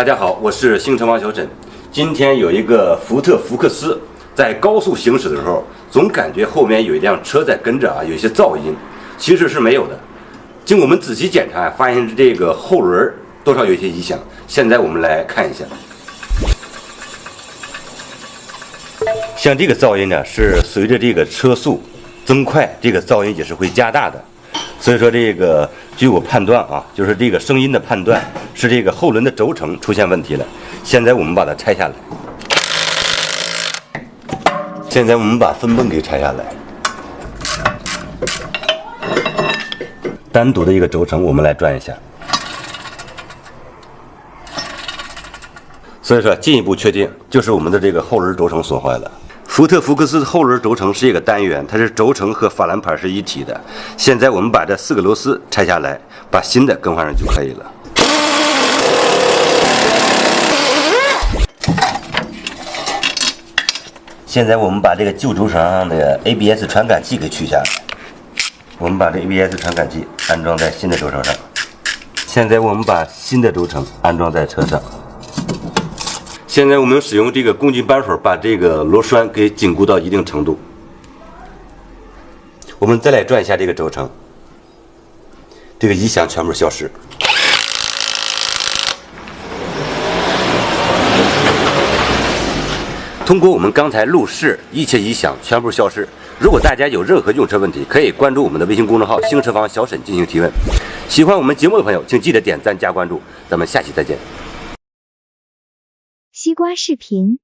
大家好，我是星辰王小沈。今天有一个福特福克斯在高速行驶的时候，总感觉后面有一辆车在跟着啊，有一些噪音，其实是没有的。经我们仔细检查，发现这个后轮多少有一些异响。现在我们来看一下，像这个噪音呢，是随着这个车速增快，这个噪音也是会加大的。所以说这个，据我判断啊，就是这个声音的判断是这个后轮的轴承出现问题了。现在我们把它拆下来。现在我们把分泵给拆下来，单独的一个轴承我们来转一下。所以说进一步确定就是我们的这个后轮轴承损坏了。福特福克斯后轮轴承是一个单元，它是轴承和法兰盘是一体的。现在我们把这4个螺丝拆下来，把新的更换上就可以了。现在我们把这个旧轴承上的 ABS 传感器给取下来，我们把这 ABS 传感器安装在新的轴承上。现在我们把新的轴承安装在车上。现在我们使用这个公斤扳手把这个螺栓给紧固到一定程度。我们再来转一下这个轴承，这个异响全部消失。通过我们刚才路试，一切异响全部消失。如果大家有任何用车问题，可以关注我们的微信公众号“星车坊小沈”进行提问。喜欢我们节目的朋友，请记得点赞加关注。咱们下期再见。西瓜视频